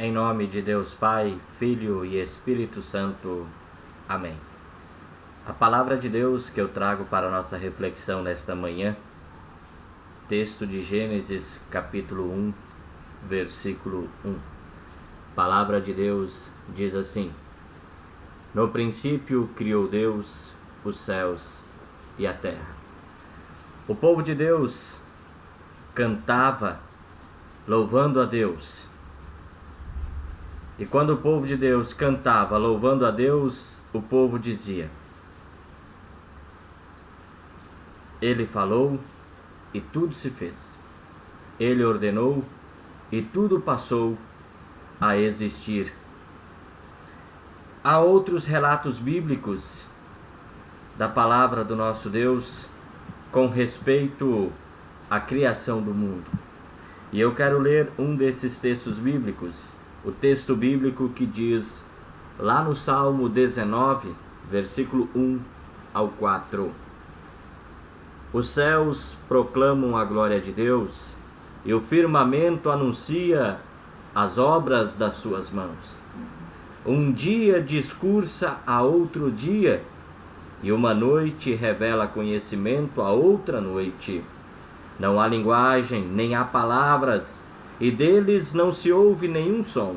Em nome de Deus Pai, Filho e Espírito Santo. Amém. A palavra de Deus que eu trago para a nossa reflexão nesta manhã, texto de Gênesis capítulo 1, versículo 1. A palavra de Deus diz assim: No princípio criou Deus os céus e a terra. O povo de Deus cantava louvando a Deus. E quando o povo de Deus cantava louvando a Deus, o povo dizia: Ele falou e tudo se fez. Ele ordenou e tudo passou a existir. Há outros relatos bíblicos da palavra do nosso Deus com respeito à criação do mundo. E eu quero ler um desses textos bíblicos, o texto bíblico que diz lá no Salmo 19, versículo 1 ao 4. Os céus proclamam a glória de Deus, e o firmamento anuncia as obras das suas mãos. Um dia discursa a outro dia, e uma noite revela conhecimento a outra noite. Não há linguagem, nem há palavras, e deles não se ouve nenhum som.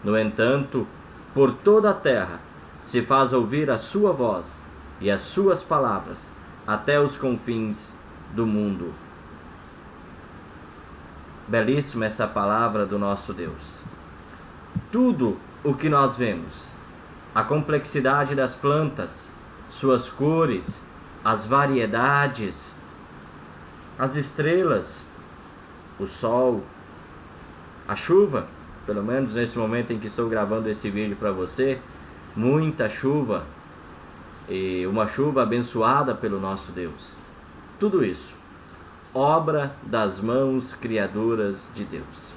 No entanto, por toda a terra se faz ouvir a sua voz e as suas palavras, até os confins do mundo. Belíssima essa palavra do nosso Deus. Tudo o que nós vemos, a complexidade das plantas, suas cores, as variedades, as estrelas, o sol, a chuva, pelo menos nesse momento em que estou gravando esse vídeo para você, muita chuva, e uma chuva abençoada pelo nosso Deus. Tudo isso, obra das mãos criadoras de Deus.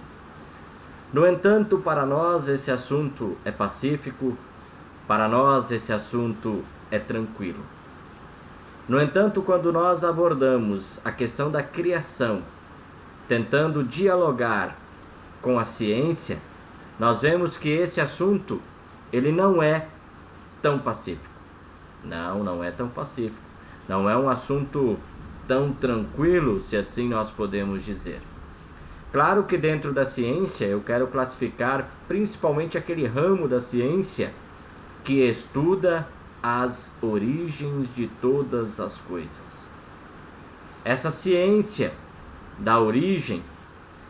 No entanto, para nós esse assunto é pacífico, para nós esse assunto é tranquilo. No entanto, quando nós abordamos a questão da criação, tentando dialogar com a ciência, nós vemos que esse assunto, ele não é tão pacífico. Não é tão pacífico. Não é um assunto tão tranquilo, se assim nós podemos dizer. Claro que dentro da ciência eu quero classificar principalmente aquele ramo da ciência que estuda as origens de todas as coisas. Essa ciência da origem,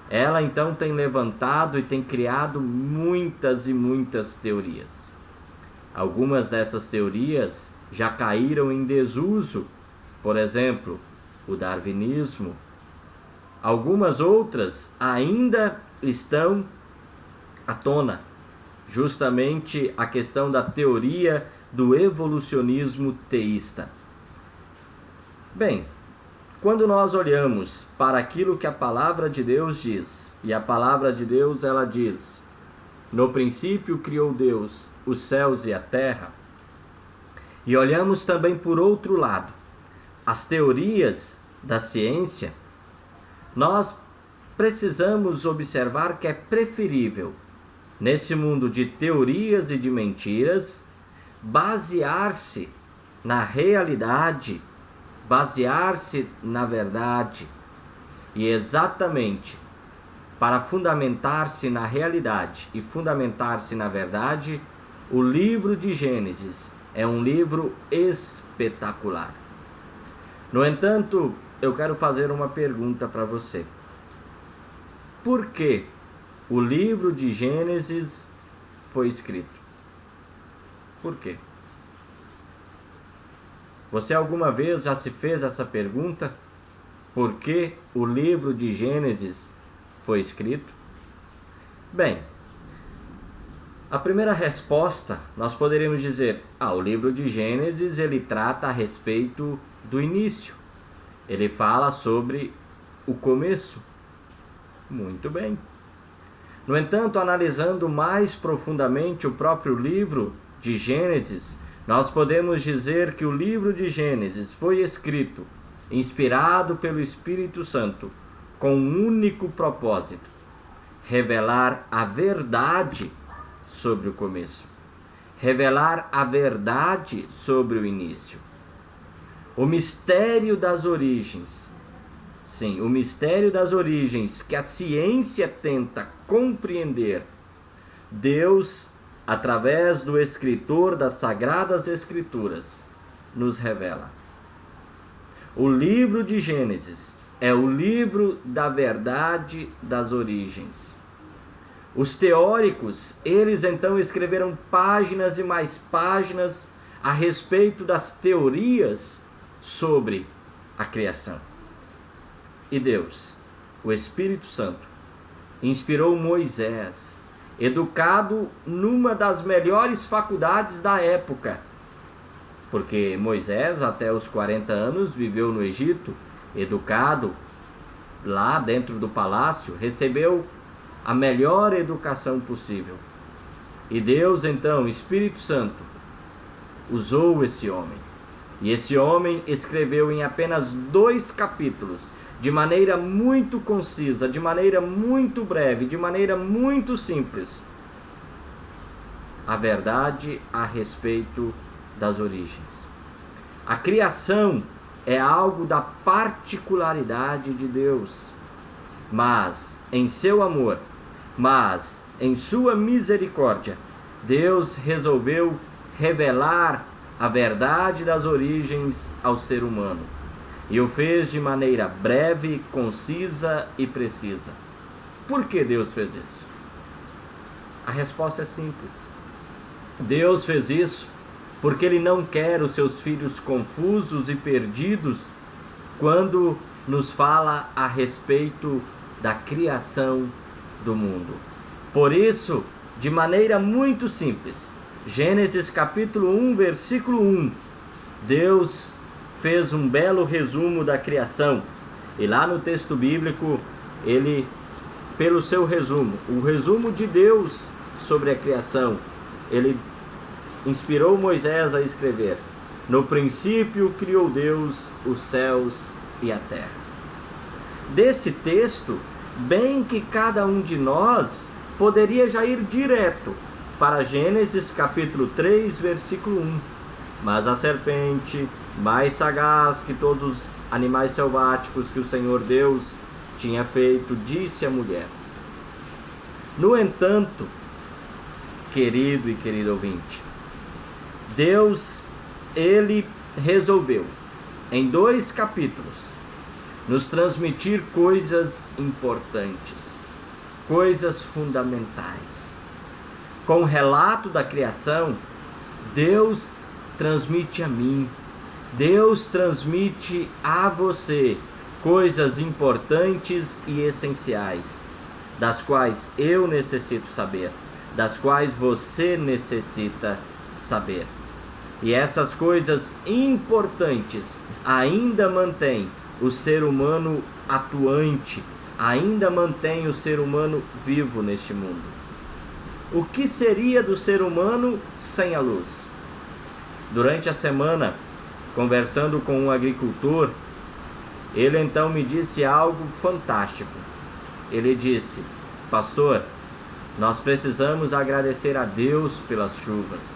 ela então tem levantado e tem criado muitas e muitas teorias. Algumas dessas teorias já caíram em desuso, por exemplo, o darwinismo. Algumas outras ainda estão à tona, justamente a questão da teoria do evolucionismo teísta. Bem, quando nós olhamos para aquilo que a palavra de Deus diz, e a palavra de Deus ela diz: no princípio criou Deus os céus e a terra, e olhamos também por outro lado, as teorias da ciência, nós precisamos observar que é preferível, nesse mundo de teorias e de mentiras, basear-se na realidade, basear-se na verdade. E exatamente para fundamentar-se na realidade e fundamentar-se na verdade, o livro de Gênesis é um livro espetacular. No entanto, eu quero fazer uma pergunta para você. Por que o livro de Gênesis foi escrito? Por quê? Você alguma vez já se fez essa pergunta? Por que o livro de Gênesis foi escrito? Bem, a primeira resposta, nós poderíamos dizer: o livro de Gênesis, ele trata a respeito do início. Ele fala sobre o começo. Muito bem. No entanto, analisando mais profundamente o próprio livro de Gênesis, nós podemos dizer que o livro de Gênesis foi escrito, inspirado pelo Espírito Santo, com um único propósito: revelar a verdade sobre o começo, revelar a verdade sobre o início. O mistério das origens. Sim, o mistério das origens que a ciência tenta compreender, Deus, através do escritor das Sagradas Escrituras, nos revela. O livro de Gênesis é o livro da verdade das origens. Os teóricos, eles então escreveram páginas e mais páginas a respeito das teorias sobre a criação. E Deus, o Espírito Santo, inspirou Moisés, educado numa das melhores faculdades da época, porque Moisés, até os 40 anos, viveu no Egito, educado lá dentro do palácio, recebeu a melhor educação possível. E Deus, então, Espírito Santo, usou esse homem. E esse homem escreveu em apenas 2 capítulos, de maneira muito concisa, de maneira muito breve, de maneira muito simples, a verdade a respeito das origens. A criação é algo da particularidade de Deus, mas em seu amor, mas em sua misericórdia, Deus resolveu revelar a verdade das origens ao ser humano. E o fez de maneira breve, concisa e precisa. Por que Deus fez isso? A resposta é simples. Deus fez isso porque Ele não quer os seus filhos confusos e perdidos quando nos fala a respeito da criação do mundo. Por isso, de maneira muito simples, Gênesis capítulo 1, versículo 1, Deus fez um belo resumo da criação. E lá no texto bíblico, ele, pelo seu resumo, o resumo de Deus sobre a criação, ele inspirou Moisés a escrever: no princípio criou Deus os céus e a terra. Desse texto, bem que cada um de nós poderia já ir direto para Gênesis capítulo 3, versículo 1. Mas a serpente, mais sagaz que todos os animais selváticos que o Senhor Deus tinha feito, disse à mulher. No entanto, querido e querido ouvinte, Deus, Ele resolveu, em 2 capítulos, nos transmitir coisas importantes, coisas fundamentais. Com o relato da criação, Deus transmite a mim, Deus transmite a você coisas importantes e essenciais, das quais eu necessito saber, das quais você necessita saber. E essas coisas importantes ainda mantêm o ser humano atuante, ainda mantêm o ser humano vivo neste mundo. O que seria do ser humano sem a luz? Durante a semana, conversando com um agricultor, ele então me disse algo fantástico. Ele disse: pastor, nós precisamos agradecer a Deus pelas chuvas,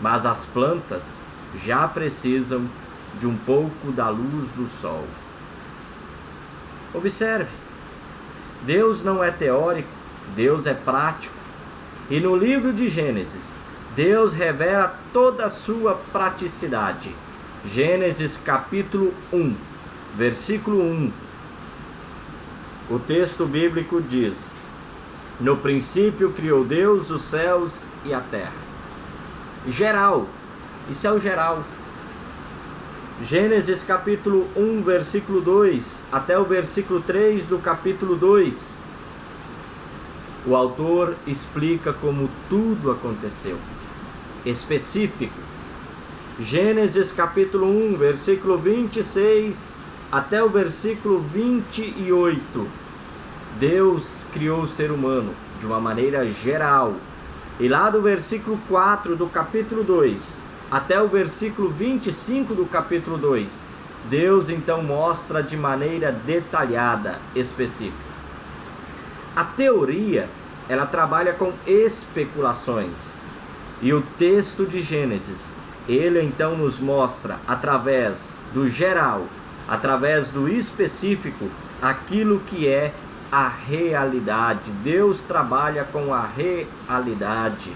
mas as plantas já precisam de um pouco da luz do sol. Observe, Deus não é teórico, Deus é prático. E no livro de Gênesis, Deus revela toda a sua praticidade. Gênesis capítulo 1, versículo 1. O texto bíblico diz: no princípio criou Deus os céus e a terra. Geral, isso é o geral. Gênesis capítulo 1, versículo 2, até o versículo 3 do capítulo 2. O autor explica como tudo aconteceu. Específico. Gênesis capítulo 1, versículo 26 até o versículo 28. Deus criou o ser humano de uma maneira geral. E lá do versículo 4 do capítulo 2 até o versículo 25 do capítulo 2, Deus então mostra de maneira detalhada, específica. A teoria, ela trabalha com especulações. E o texto de Gênesis, ele então nos mostra, através do geral, através do específico, aquilo que é a realidade. Deus trabalha com a realidade.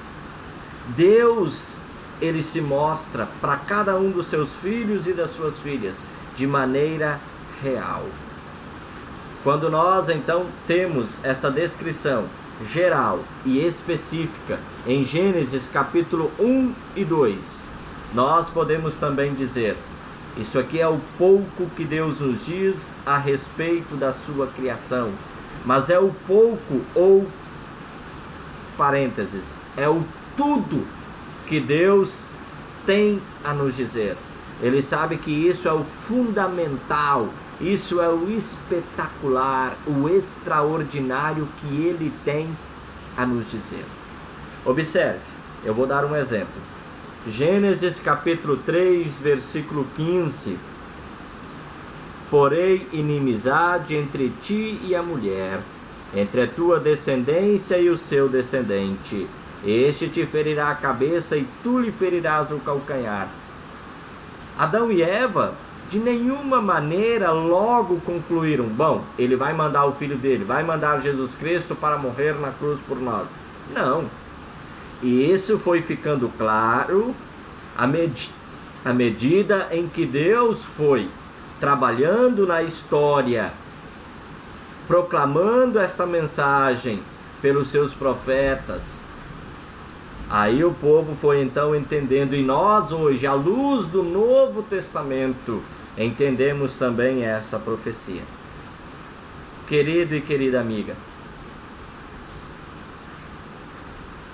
Deus, ele se mostra para cada um dos seus filhos e das suas filhas de maneira real. Quando nós então temos essa descrição geral e específica em Gênesis capítulo 1 e 2, nós podemos também dizer: isso aqui é o pouco que Deus nos diz a respeito da sua criação, mas é o pouco, ou parênteses, é o tudo que Deus tem a nos dizer. Ele sabe que isso é o fundamental, isso é o espetacular, o extraordinário que Ele tem a nos dizer. Observe, eu vou dar um exemplo. Gênesis capítulo 3, versículo 15. Porém, inimizade entre ti e a mulher, entre a tua descendência e o seu descendente. Este te ferirá a cabeça e tu lhe ferirás o calcanhar. Adão e Eva, de nenhuma maneira, logo concluíram: bom, ele vai mandar o filho dele, vai mandar Jesus Cristo para morrer na cruz por nós. Não. E isso foi ficando claro à medida em que Deus foi trabalhando na história, proclamando esta mensagem pelos seus profetas. Aí o povo foi então entendendo, e nós hoje, à luz do Novo Testamento, entendemos também essa profecia. Querido e querida amiga,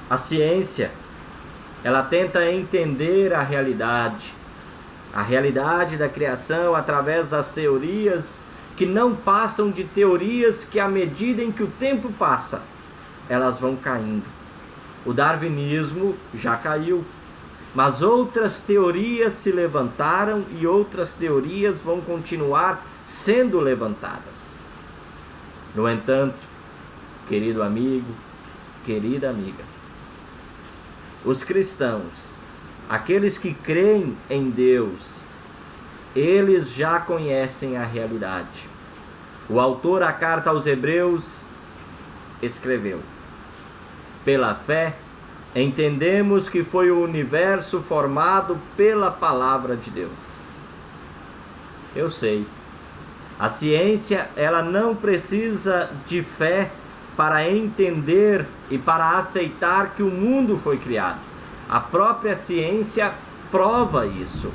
a ciência, ela tenta entender a realidade da criação através das teorias que não passam de teorias que, à medida em que o tempo passa, elas vão caindo. O darwinismo já caiu, mas outras teorias se levantaram e outras teorias vão continuar sendo levantadas. No entanto, querido amigo, querida amiga, os cristãos, aqueles que creem em Deus, eles já conhecem a realidade. O autor da carta aos Hebreus escreveu: pela fé, entendemos que foi o universo formado pela palavra de Deus. Eu sei, a ciência, ela não precisa de fé para entender e para aceitar que o mundo foi criado. A própria ciência prova isso.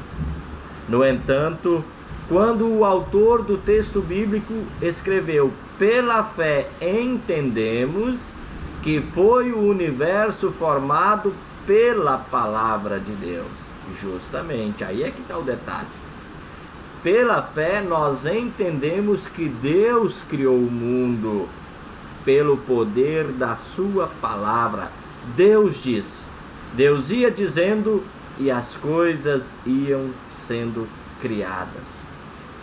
No entanto, quando o autor do texto bíblico escreveu: pela fé entendemos que foi o universo formado pela palavra de Deus. Justamente, aí é que está o detalhe. Pela fé nós entendemos que Deus criou o mundo pelo poder da sua palavra. Deus disse, Deus ia dizendo e as coisas iam sendo criadas.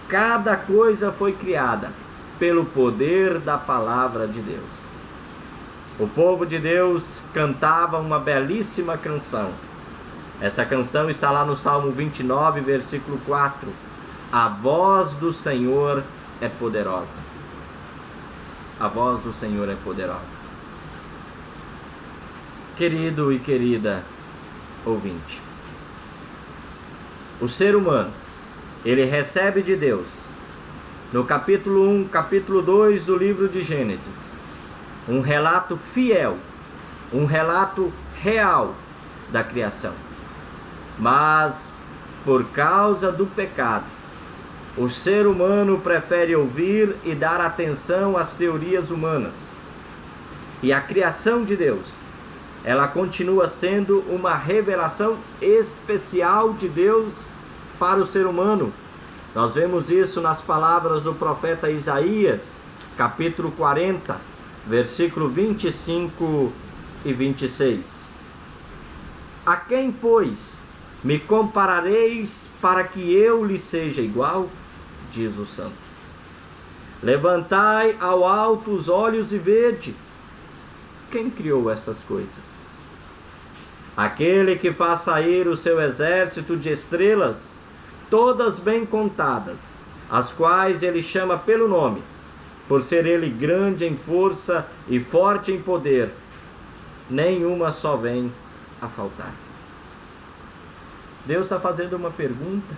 Cada coisa foi criada pelo poder da palavra de Deus. O povo de Deus cantava uma belíssima canção. Essa canção está lá no Salmo 29, versículo 4. A voz do Senhor é poderosa. A voz do Senhor é poderosa. Querido e querida ouvinte, o ser humano, ele recebe de Deus, no capítulo 1, capítulo 2 do livro de Gênesis, um relato fiel, um relato real da criação. Mas, por causa do pecado, o ser humano prefere ouvir e dar atenção às teorias humanas. E a criação de Deus, ela continua sendo uma revelação especial de Deus para o ser humano. Nós vemos isso nas palavras do profeta Isaías, capítulo 40, versículo 25 e 26. A quem, pois, me comparareis para que eu lhe seja igual? Diz o Santo. Levantai ao alto os olhos e vede. Quem criou essas coisas? Aquele que faz sair o seu exército de estrelas, todas bem contadas, as quais ele chama pelo nome, por ser ele grande em força e forte em poder, nenhuma só vem a faltar. Deus está fazendo uma pergunta.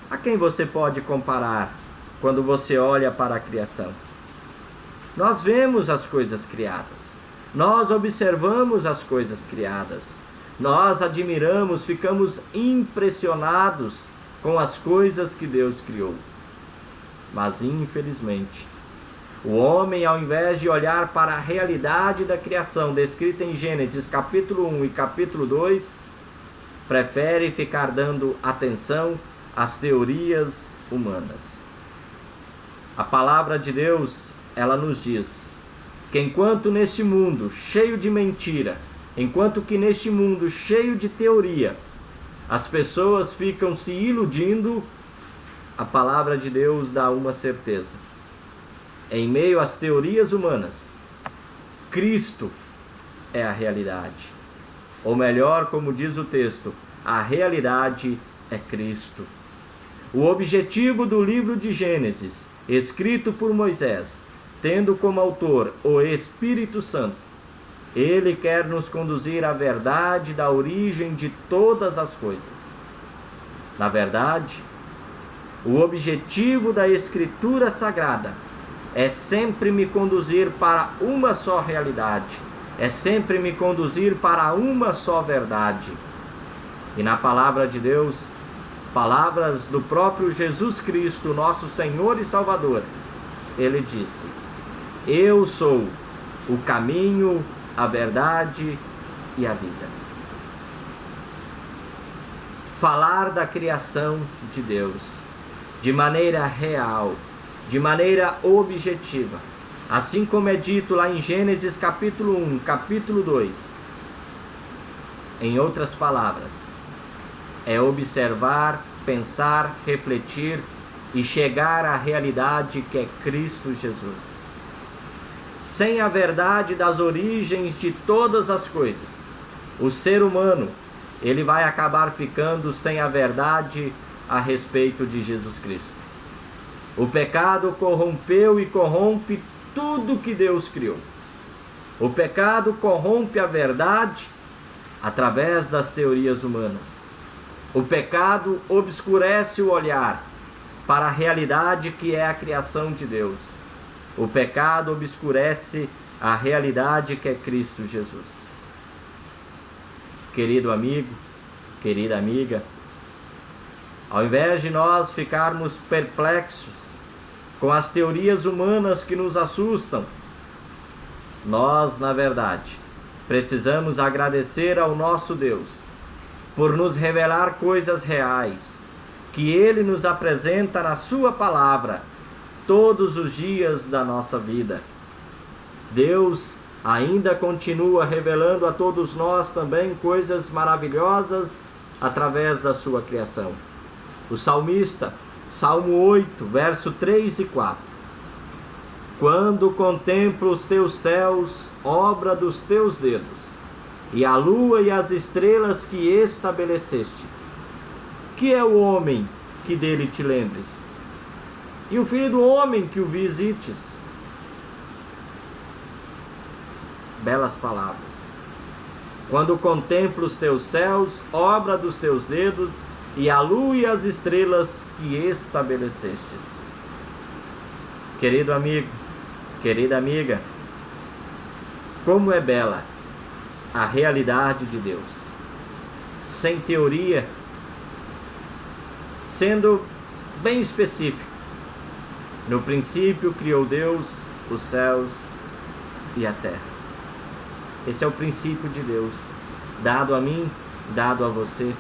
A quem você pode comparar quando você olha para a criação? Nós vemos as coisas criadas, nós observamos as coisas criadas, nós admiramos, ficamos impressionados com as coisas que Deus criou. Mas, infelizmente, o homem, ao invés de olhar para a realidade da criação descrita em Gênesis capítulo 1 e capítulo 2, prefere ficar dando atenção às teorias humanas. A palavra de Deus, ela nos diz que enquanto neste mundo cheio de mentira, enquanto que neste mundo cheio de teoria, as pessoas ficam se iludindo, a palavra de Deus dá uma certeza. Em meio às teorias humanas, Cristo é a realidade. Ou melhor, como diz o texto, a realidade é Cristo. O objetivo do livro de Gênesis, escrito por Moisés, tendo como autor o Espírito Santo, ele quer nos conduzir à verdade da origem de todas as coisas. Na verdade, o objetivo da Escritura Sagrada é sempre me conduzir para uma só realidade, é sempre me conduzir para uma só verdade. E na palavra de Deus, palavras do próprio Jesus Cristo, nosso Senhor e Salvador, ele disse: eu sou o caminho, a verdade e a vida. Falar da criação de Deus de maneira real, de maneira objetiva, assim como é dito lá em Gênesis capítulo 1, capítulo 2. Em outras palavras, é observar, pensar, refletir e chegar à realidade que é Cristo Jesus. Sem a verdade das origens de todas as coisas, o ser humano, ele vai acabar ficando sem a verdade a respeito de Jesus Cristo. O pecado corrompeu e corrompe tudo que Deus criou. O pecado corrompe a verdade através das teorias humanas. O pecado obscurece o olhar para a realidade que é a criação de Deus. O pecado obscurece a realidade que é Cristo Jesus. Querido amigo, querida amiga, ao invés de nós ficarmos perplexos com as teorias humanas que nos assustam, nós, na verdade, precisamos agradecer ao nosso Deus por nos revelar coisas reais, que Ele nos apresenta na Sua palavra todos os dias da nossa vida. Deus ainda continua revelando a todos nós também coisas maravilhosas através da Sua criação. O salmista, Salmo 8, verso 3 e 4. Quando contemplo os teus céus, obra dos teus dedos, e a lua e as estrelas que estabeleceste, que é o homem que dele te lembres, e o filho do homem que o visites? Belas palavras. Quando contemplo os teus céus, obra dos teus dedos, e a lua e as estrelas que estabelecestes. Querido amigo, querida amiga, como é bela a realidade de Deus, sem teoria, sendo bem específico. No princípio criou Deus os céus e a terra. Esse é o princípio de Deus, dado a mim, dado a você.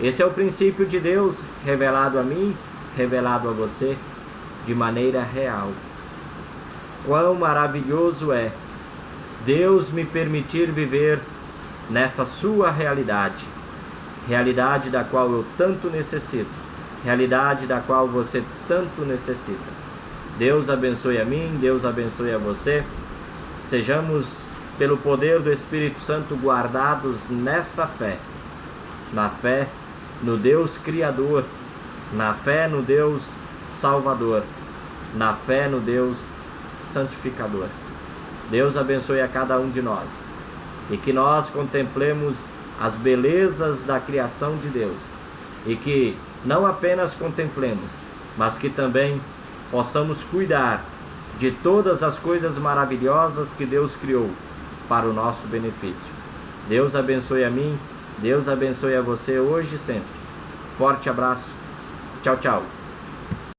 Esse é o princípio de Deus, revelado a mim, revelado a você, de maneira real. Quão maravilhoso é Deus me permitir viver nessa sua realidade, realidade da qual eu tanto necessito, realidade da qual você tanto necessita. Deus abençoe a mim, Deus abençoe a você. Sejamos, pelo poder do Espírito Santo, guardados nesta fé. Na fé no Deus Criador, na fé no Deus Salvador, na fé no Deus Santificador. Deus abençoe a cada um de nós e que nós contemplemos as belezas da criação de Deus e que não apenas contemplemos, mas que também possamos cuidar de todas as coisas maravilhosas que Deus criou para o nosso benefício. Deus abençoe a mim, Deus abençoe a você hoje e sempre. Forte abraço. Tchau, tchau.